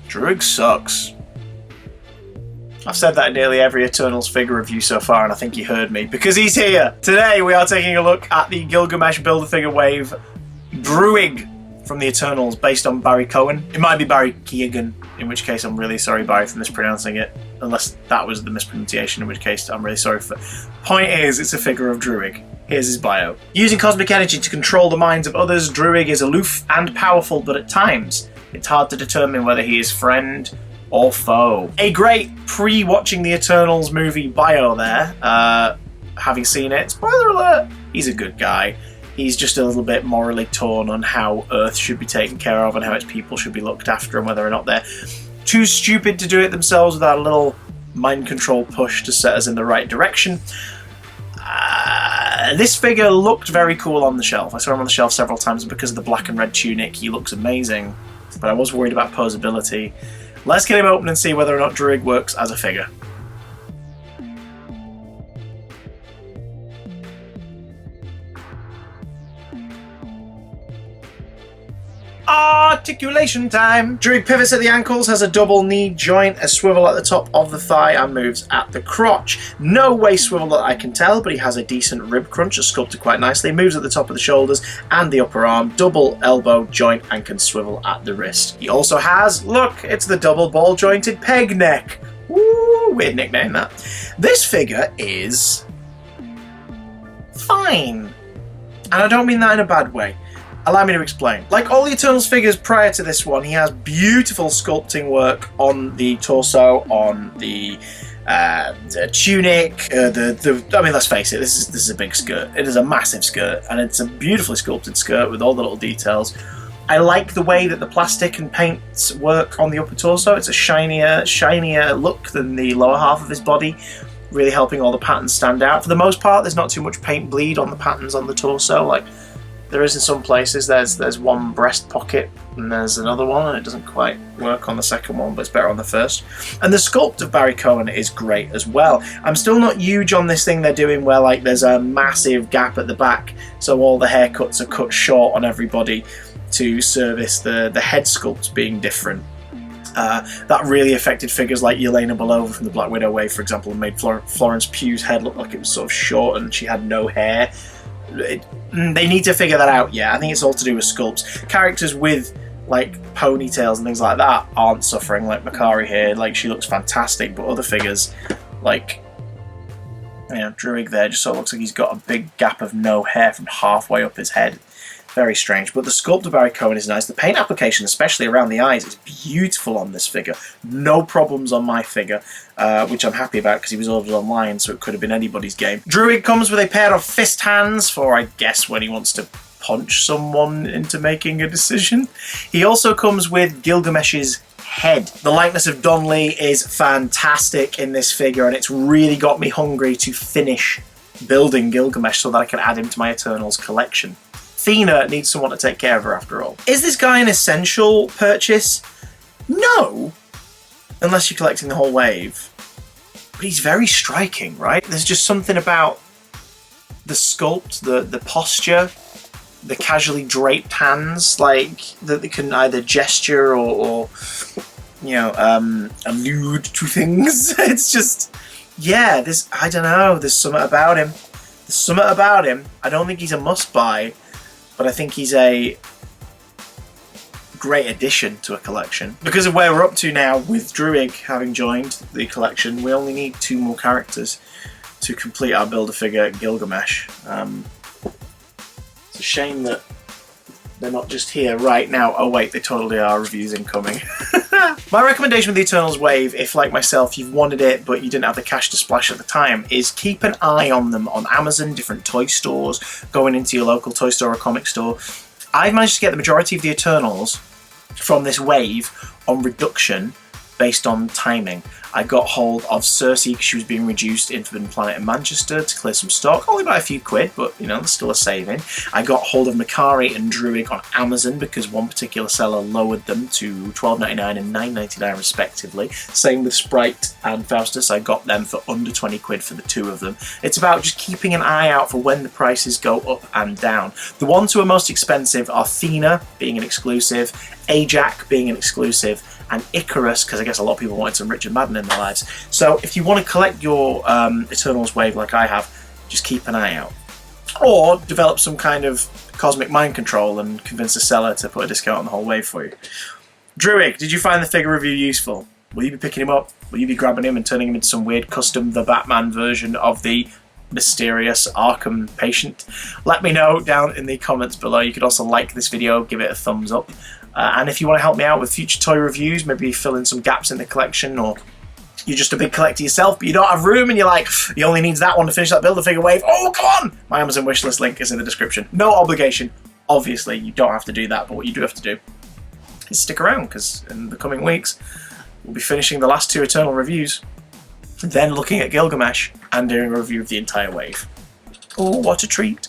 Druig sucks. I've said that in nearly every Eternals figure review so far, and I think he heard me, because he's here! Today we are taking a look at the Gilgamesh Build-A-Figure Wave Druig from the Eternals, based on Barry Cohen. It might be Barry Keoghan, in which case I'm really sorry, Barry, for mispronouncing it. Unless that was the mispronunciation, in which case I'm really sorry for... Point is, it's a figure of Druig. Here's his bio. Using cosmic energy to control the minds of others, Druig is aloof and powerful, but at times, it's hard to determine whether he is friend or foe. A great pre-watching the Eternals movie bio there. Having seen it, spoiler alert, he's a good guy. He's just a little bit morally torn on how Earth should be taken care of and how its people should be looked after and whether or not they're too stupid to do it themselves without a little mind control push to set us in the right direction. This figure looked very cool on the shelf. I saw him on the shelf several times, and because of the black and red tunic, he looks amazing. But I was worried about posability. Let's get him open and see whether or not Druig works as a figure. Articulation time! Druig pivots at the ankles, has a double knee joint, a swivel at the top of the thigh, and moves at the crotch. No waist swivel that I can tell, but he has a decent rib crunch, that's sculpted quite nicely. Moves at the top of the shoulders and the upper arm, double elbow joint, and can swivel at the wrist. He also has, look, it's the double ball jointed peg neck. Woo, weird nickname that. This figure is fine. And I don't mean that in a bad way. Allow me to explain. Like all the Eternals figures prior to this one, he has beautiful sculpting work on the torso, on the tunic, I mean, let's face it, this is a big skirt. It is a massive skirt, and it's a beautifully sculpted skirt with all the little details. I like the way that the plastic and paints work on the upper torso. It's a shinier look than the lower half of his body, really helping all the patterns stand out. For the most part, there's not too much paint bleed on the patterns on the torso. Like, there is in some places. There's one breast pocket and there's another one, and it doesn't quite work on the second one, but it's better on the first. And the sculpt of Barry Cohen is great as well. I'm still not huge on this thing they're doing where like there's a massive gap at the back, so all the haircuts are cut short on everybody to service the head sculpt being different. That really affected figures like Yelena Belova from the Black Widow wave, for example, and made Florence Pugh's head look like it was sort of short and she had no hair. They need to figure that out. Yeah, I think it's all to do with sculpts. Characters with like ponytails and things like that aren't suffering, like Makari here. Like, she looks fantastic, but other figures like, you know, Druig there just sort of looks like he's got a big gap of no hair from halfway up his head. Very strange, but the sculpt of Barry Cohen is nice. The paint application, especially around the eyes, is beautiful on this figure. No problems on my figure, which I'm happy about because he was ordered online, so it could have been anybody's game. Druig comes with a pair of fist hands for, I guess, when he wants to punch someone into making a decision. He also comes with Gilgamesh's head. The likeness of Don Lee is fantastic in this figure, and it's really got me hungry to finish building Gilgamesh so that I can add him to my Eternals collection. Athena needs someone to take care of her after all. Is this guy an essential purchase? No, unless you're collecting the whole wave. But he's very striking, right? There's just something about the sculpt, the posture, the casually draped hands, like that they can either gesture or you know, allude to things. It's just, yeah, I don't know, there's something about him. There's something about him. I don't think he's a must-buy, but I think he's a great addition to a collection. Because of where we're up to now, with Druig having joined the collection, we only need 2 more characters to complete our Build-A-Figure Gilgamesh. It's a shame that they're not just here right now. Oh wait, they totally are. Reviews incoming. My recommendation with the Eternals wave, if like myself you've wanted it but you didn't have the cash to splash at the time, is keep an eye on them on Amazon, different toy stores, going into your local toy store or comic store. I've managed to get the majority of the Eternals from this wave on reduction based on timing. I got hold of Cersei because she was being reduced in Forbidden Planet in Manchester to clear some stock, only by a few quid, but you know, there's still a saving. I got hold of Makari and Druig on Amazon because one particular seller lowered them to $12.99 and $9.99 respectively. Same with Sprite and Faustus, I got them for under 20 quid for the two of them. It's about just keeping an eye out for when the prices go up and down. The ones who are most expensive are Thena, being an exclusive, Ajax being an exclusive, and Icarus, because I guess a lot of people wanted some Richard Madden in their lives. So if you want to collect your Eternals wave like I have, just keep an eye out. Or develop some kind of cosmic mind control and convince the seller to put a discount on the whole wave for you. Druig, did you find the figure review useful? Will you be picking him up? Will you be grabbing him and turning him into some weird custom The Batman version of the mysterious Arkham patient? Let me know down in the comments below. You could also like this video, give it a thumbs up. And if you want to help me out with future toy reviews, maybe fill in some gaps in the collection, or you're just a big collector yourself but you don't have room and you're like, he only needs that one to finish that Build-A-Figure wave, oh come on! My Amazon wishlist link is in the description. No obligation. Obviously, you don't have to do that, but what you do have to do is stick around, because in the coming weeks, we'll be finishing the last two Eternal reviews, then looking at Gilgamesh and doing a review of the entire wave. Oh, what a treat.